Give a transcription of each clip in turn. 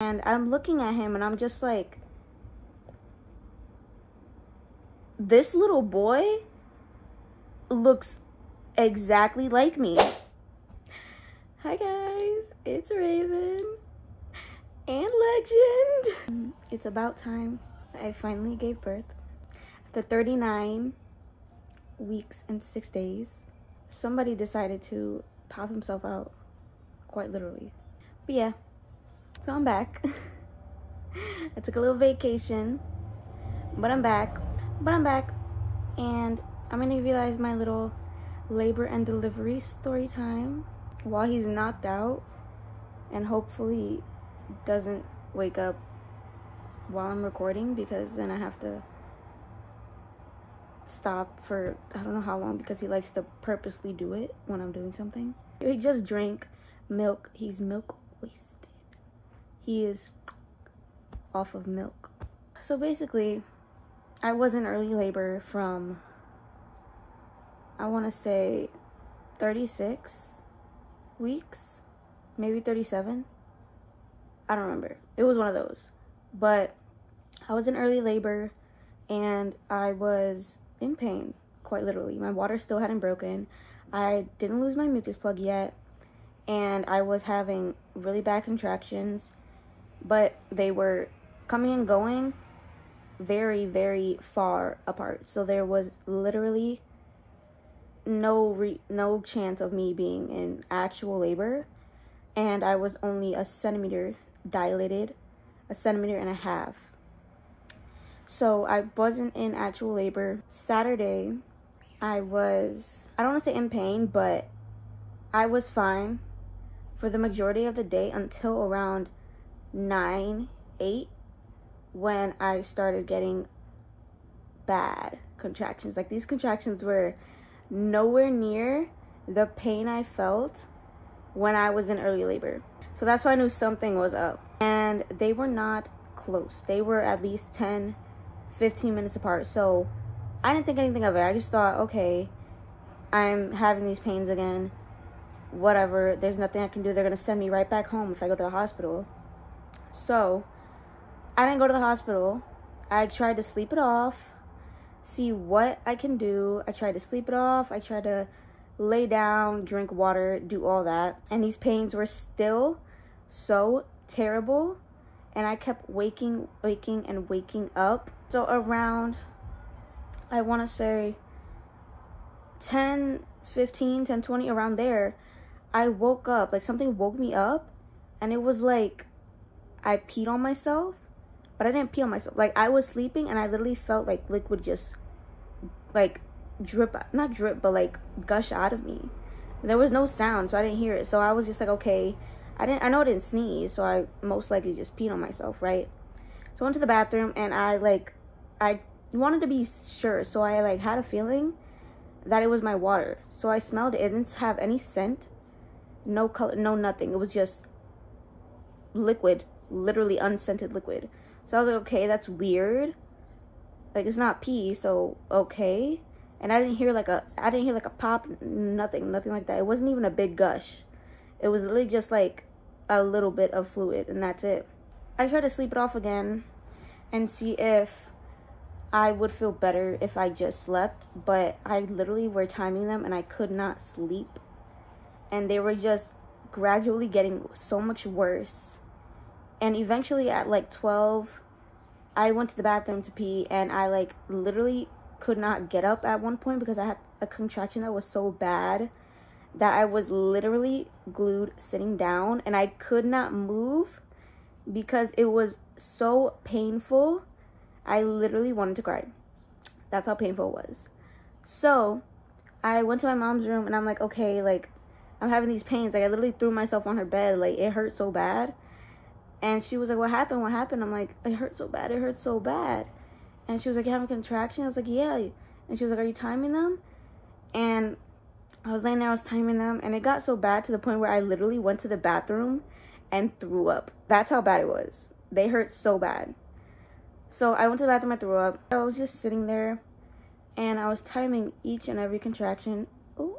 And I'm looking at him and I'm just like, this little boy looks exactly like me. Hi guys, it's Raven and Legend. It's about time I finally gave birth. After 39 weeks and 6 days, somebody decided to pop himself out, quite literally. But yeah, so I'm back. I took a little vacation, but I'm back. And I'm gonna give you guys my little labor and delivery story time while he's knocked out, and hopefully doesn't wake up while I'm recording, because then I have to stop for I don't know how long, because he likes to purposely do it when I'm doing something. He just drank milk. He's milk wasted. He is off of milk. So basically, I was in early labor from, I want to say 36 weeks, maybe 37. I don't remember. It was one of those. But I was in early labor and I was in pain, quite literally. My water still hadn't broken. I didn't lose my mucus plug yet. And I was having really bad contractions, but they were coming and going very, very far apart. So there was literally no chance of me being in actual labor. And I was only a centimeter dilated, a centimeter and a half. So I wasn't in actual labor. Saturday, I don't want to say in pain, but I was fine for the majority of the day until around 9, 8, when I started getting bad contractions. Like, these contractions were nowhere near the pain I felt when I was in early labor. So that's why I knew something was up. And they were not close. They were at least 10, 15 minutes apart. So I didn't think anything of it. I just thought, okay, I'm having these pains again. Whatever. There's nothing I can do. They're going to send me right back home if I go to the hospital. So I didn't go to the hospital. I tried to sleep it off, see what I can do. I tried to sleep it off. I tried to lay down, drink water, do all that. And these pains were still so terrible. And I kept waking up. So around, I want to say 10:15, 10:20, around there, I woke up. Like, something woke me up. And it was like I peed on myself. But I didn't pee on myself. Like, I was sleeping and I literally felt like liquid just like drip, not drip, but like gush out of me. There was no sound, so I didn't hear it. So I was just like, okay, I know I didn't sneeze, so I most likely just peed on myself, right? So I went to the bathroom and I wanted to be sure. So I like had a feeling that it was my water. So I smelled it. It didn't have any scent, no color, no nothing. It was just liquid, literally unscented liquid. So I was like, okay, that's weird. Like, it's not pee, so okay. And I didn't hear like a pop, nothing like that. It wasn't even a big gush. It was literally just like a little bit of fluid, and that's it. I tried to sleep it off again and see if I would feel better if I just slept, but I literally were timing them and I could not sleep. And they were just gradually getting so much worse. And eventually at like 12, I went to the bathroom to pee, and I like literally could not get up at one point because I had a contraction that was so bad that I was literally glued sitting down, and I could not move because it was so painful. I literally wanted to cry. That's how painful it was. So I went to my mom's room and I'm like, okay, like, I'm having these pains. Like, I literally threw myself on her bed. Like, it hurt so bad. And she was like, what happened? I'm like, it hurt so bad. It hurt so bad. And she was like, you having a contraction? I was like, yeah. And she was like, are you timing them? And I was laying there, I was timing them. And it got so bad to the point where I literally went to the bathroom and threw up. That's how bad it was. They hurt so bad. So I went to the bathroom, I threw up. I was just sitting there and I was timing each and every contraction. Ooh.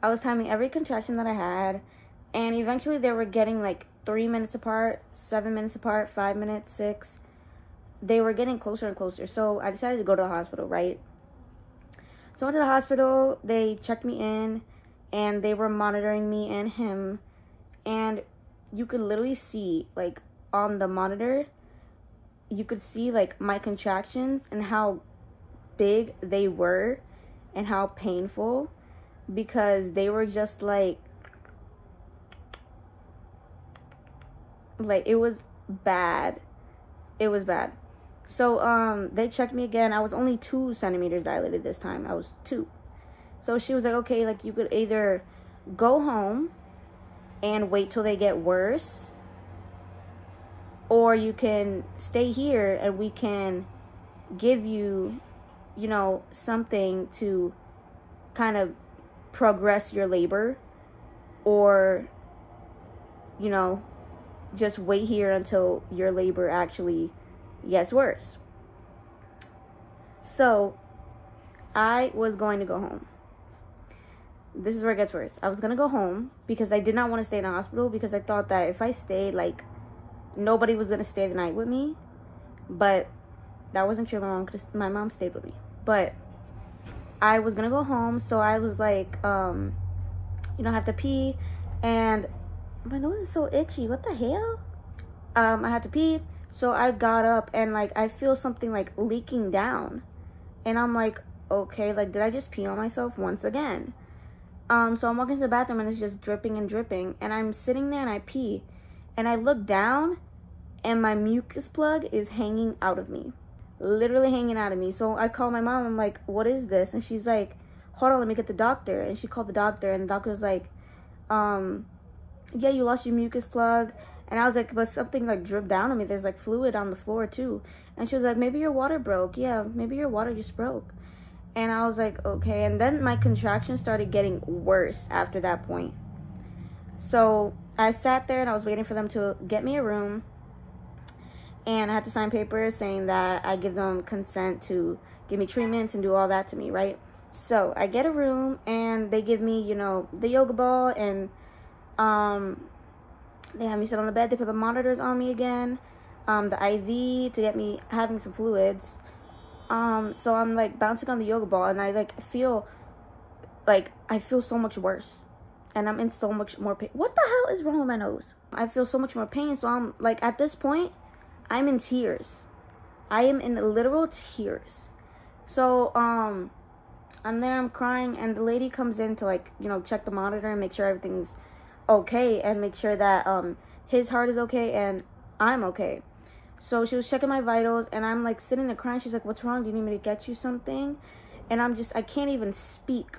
I was timing every contraction that I had. And eventually they were getting like 3 minutes apart, 7 minutes apart, 5 minutes, 6. They were getting closer and closer. So I decided to go to the hospital, right? So I went to the hospital. They checked me in, and they were monitoring me and him. And you could literally see, like, on the monitor, you could see, like, my contractions and how big they were and how painful, because they were just like it was bad. It was bad. So they checked me again. I was only 2 centimeters dilated this time. I was 2. So she was like, okay, like, you could either go home and wait till they get worse, or you can stay here and we can give you, you know, something to kind of progress your labor, or, you know, just wait here until your labor actually gets worse. So I was going to go home. This is where it gets worse. I was going to go home because I did not want to stay in the hospital, because I thought that if I stayed, like, nobody was going to stay the night with me. But that wasn't true. My mom stayed with me. But I was going to go home. So I was like, you know, I have to pee. And my nose is so itchy. What the hell? I had to pee. So I got up and, like, I feel something, like, leaking down. And I'm like, okay, like, did I just pee on myself once again? So I'm walking to the bathroom and it's just dripping and dripping. And I'm sitting there and I pee. And I look down and my mucus plug is hanging out of me. Literally hanging out of me. So I call my mom. I'm like, what is this? And she's like, hold on, let me get the doctor. And she called the doctor. And the doctor was like, yeah, you lost your mucus plug. And I was like, but something, like, dripped down on me. There's, like, fluid on the floor too. And she was like, maybe your water broke. Yeah, maybe your water just broke. And I was like, okay. And then my contractions started getting worse after that point. So I sat there and I was waiting for them to get me a room. And I had to sign papers saying that I give them consent to give me treatments and do all that to me, right? So I get a room and they give me, you know, the yoga ball, and they have me sit on the bed. They put the monitors on me again, the IV to get me having some fluids. So I'm, like, bouncing on the yoga ball, and I, like, feel so much worse, and I'm in so much more pain. What the hell is wrong with my nose? I feel so much more pain. So I'm, like, at this point, I'm in tears. I am in literal tears. So I'm there, I'm crying, and the lady comes in to, like, you know, check the monitor and make sure everything's okay, and make sure that his heart is okay and I'm okay. So she was checking my vitals, and I'm, like, sitting there crying. She's like, what's wrong? Do you need me to get you something? And I can't even speak.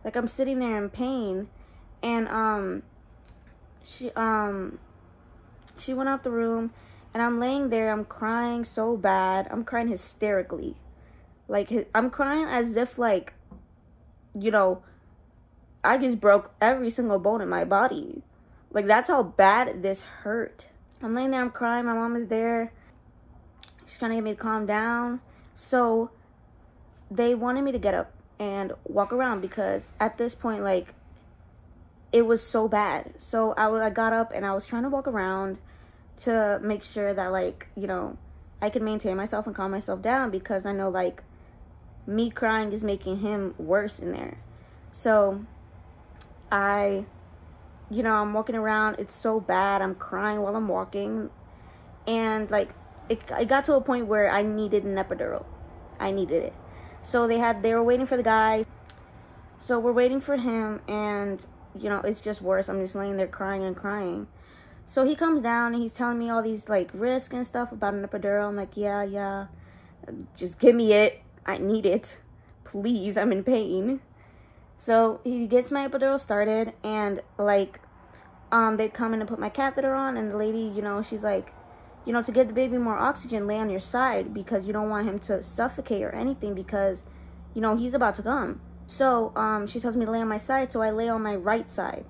Like, I'm sitting there in pain. And she went out the room, and I'm laying there. I'm crying so bad. I'm crying hysterically. Like, I'm crying as if, like, you know, I just broke every single bone in my body. Like, that's how bad this hurt. I'm laying there, I'm crying. My mom is there. She's trying to get me to calm down. So they wanted me to get up and walk around, because at this point, like, it was so bad. So I got up and I was trying to walk around to make sure that, like, you know, I could maintain myself and calm myself down, because I know, like, me crying is making him worse in there. So you know, I'm walking around. It's so bad. I'm crying while I'm walking. And, like, it got to a point where I needed an epidural. I needed it. So they were waiting for the guy. So we're waiting for him, and, you know, it's just worse. I'm just laying there crying and crying. So he comes down and he's telling me all these, like, risks and stuff about an epidural. I'm like, yeah. Just give me it. I need it. Please, I'm in pain. So he gets my epidural started, and, like, they come in and put my catheter on, and the lady, you know, she's like, you know, to give the baby more oxygen, lay on your side, because you don't want him to suffocate or anything, because, you know, he's about to come. So she tells me to lay on my side, so I lay on my right side.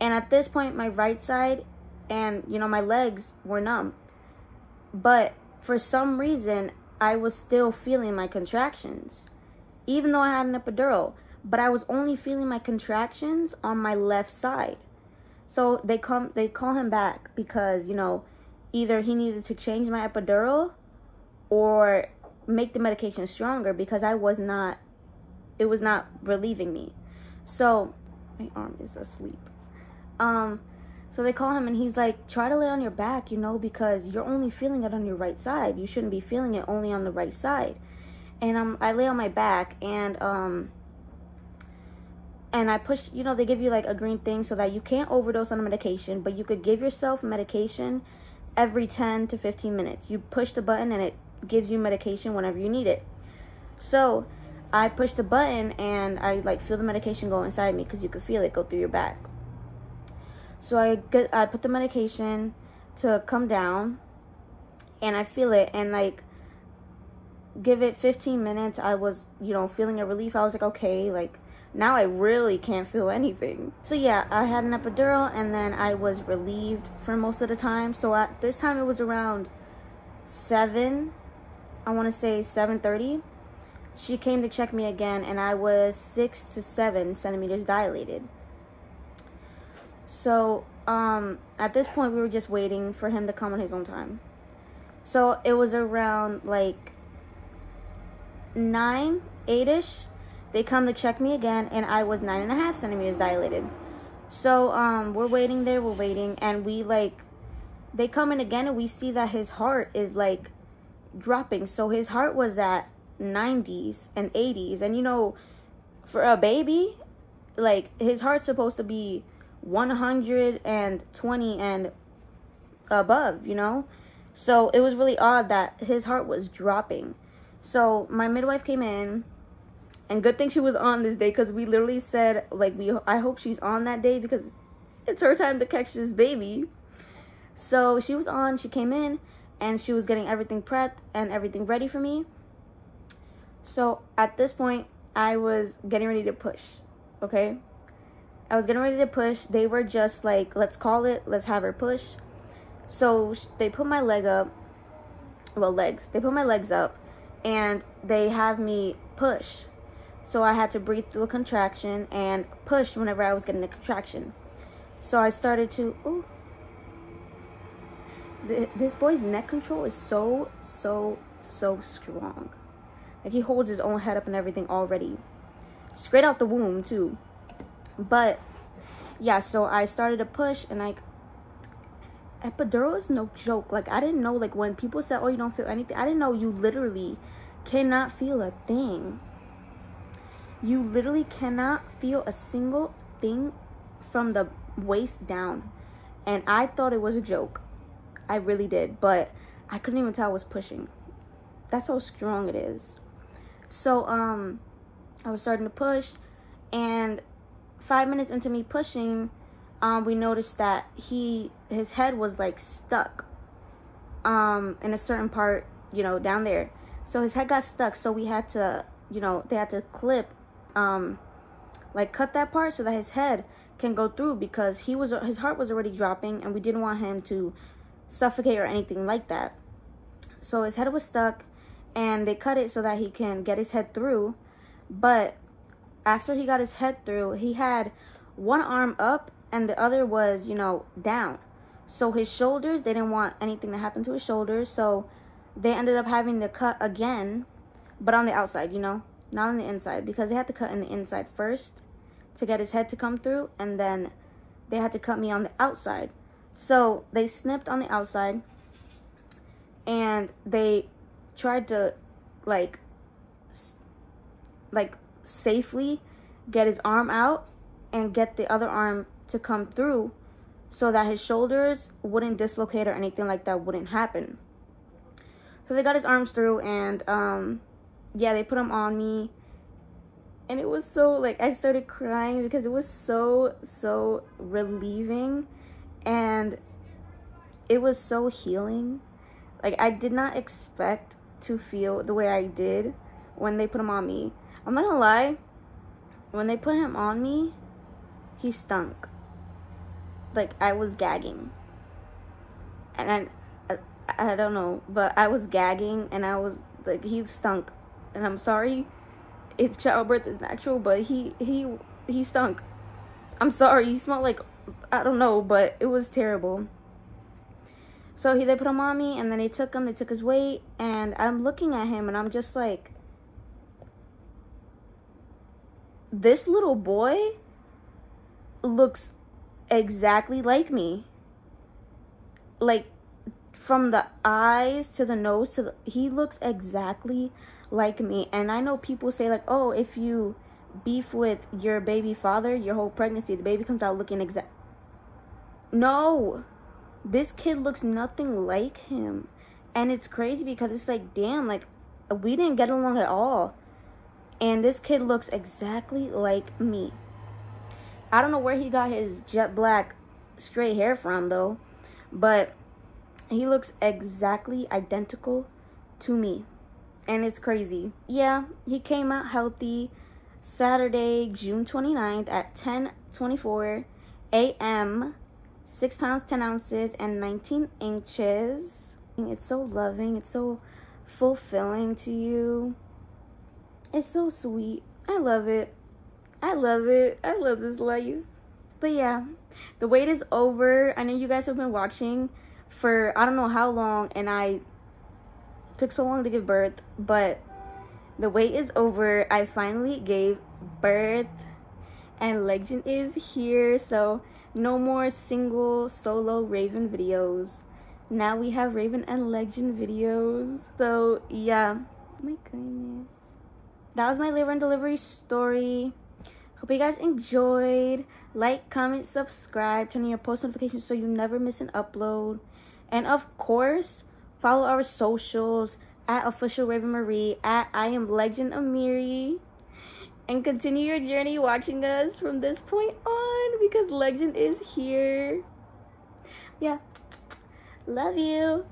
And at this point, my right side and, you know, my legs were numb. But for some reason, I was still feeling my contractions, even though I had an epidural. But I was only feeling my contractions on my left side. So they call him back because, you know, either he needed to change my epidural or make the medication stronger because it was not relieving me. So my arm is asleep. So they call him and he's like, try to lay on your back, you know, because you're only feeling it on your right side. You shouldn't be feeling it only on the right side. And I lay on my back and I push, you know, they give you like a green thing so that you can't overdose on the medication, but you could give yourself medication every 10 to 15 minutes. You push the button and it gives you medication whenever you need it. So I push the button and I like feel the medication go inside me because you could feel it go through your back. So I put the medication to come down and I feel it, and like give it 15 minutes. I was, you know, feeling a relief. I was like, okay, like now I really can't feel anything. So yeah, I had an epidural and then I was relieved for most of the time. So at this time it was around 7, I want to say 7:30. She came to check me again and I was 6 to 7 centimeters dilated. So at this point we were just waiting for him to come on his own time. So it was around like 9, 8ish. They come to check me again and I was 9.5 centimeters dilated. So we're waiting there, and they come in again and we see that his heart is like dropping. So his heart was at 90s and 80s, and you know, for a baby, like his heart's supposed to be 120 and above, you know. So it was really odd that his heart was dropping. So my midwife came in, and good thing she was on this day, because we literally said like I hope she's on that day because it's her time to catch this baby. So she was on, she came in and she was getting everything prepped and everything ready for me. So at this point I was getting ready to push, okay? I was getting ready to push. They were just like, let's call it, let's have her push. So they put my leg up, they put my legs up and they have me push. So I had to breathe through a contraction and push whenever I was getting a contraction. So I started to, ooh. This boy's neck control is so strong. Like he holds his own head up and everything already. Straight out the womb too. But yeah, so I started to push and like epidural is no joke. Like I didn't know, like when people said, oh, you don't feel anything, I didn't know you literally cannot feel a thing. You literally cannot feel a single thing from the waist down. And I thought it was a joke. I really did, but I couldn't even tell I was pushing. That's how strong it is. So I was starting to push, and 5 minutes into me pushing, we noticed that his head was like stuck in a certain part, you know, down there. So his head got stuck, so we had to, you know, they had to clip, like cut that part so that his head can go through, because his heart was already dropping and we didn't want him to suffocate or anything like that. So his head was stuck and they cut it so that he can get his head through. But after he got his head through, he had one arm up and the other was, you know, down. So his shoulders, they didn't want anything to happen to his shoulders, so they ended up having to cut again, but on the outside, you know, not on the inside, because they had to cut in the inside first to get his head to come through, and then they had to cut me on the outside. So they snipped on the outside and they tried to like safely get his arm out and get the other arm to come through so that his shoulders wouldn't dislocate or anything like that wouldn't happen. So they got his arms through, and yeah, they put him on me, and it was so, like, I started crying because it was so relieving, and it was so healing. Like, I did not expect to feel the way I did when they put him on me. I'm not gonna lie, when they put him on me, he stunk. Like, I was gagging. And I don't know, but I was gagging, and I was, like, he stunk. And I'm sorry, it's childbirth is natural, but he stunk. I'm sorry, he smelled like I don't know, but it was terrible. So they put him on me, and then they took his weight, and I'm looking at him, and I'm just like, this little boy looks exactly like me. Like, from the eyes to the nose to he looks exactly like me. And I know people say like, oh, if you beef with your baby father your whole pregnancy, the baby comes out looking exact. No, this kid looks nothing like him. And it's crazy because it's like, damn, like, we didn't get along at all. And this kid looks exactly like me. I don't know where he got his jet black straight hair from though, but he looks exactly identical to me. And it's crazy. Yeah, he came out healthy Saturday, June 29th at 10:24 a.m. 6 pounds, 10 ounces, and 19 inches. It's so loving. It's so fulfilling to you. It's so sweet. I love it. I love it. I love this life. But yeah, the wait is over. I know you guys have been watching for I don't know how long, and I took so long to give birth, but the wait is over. I finally gave birth, and Legend is here. So no more single solo Raven videos. Now we have Raven and Legend videos. So yeah, oh my goodness, that was my labor and delivery story. Hope you guys enjoyed. Like, comment, subscribe, turn on your post notifications so you never miss an upload. And of course, follow our socials at official Raven Marie, at I am Legend Amiri, and continue your journey watching us from this point on because Legend is here. Yeah, love you.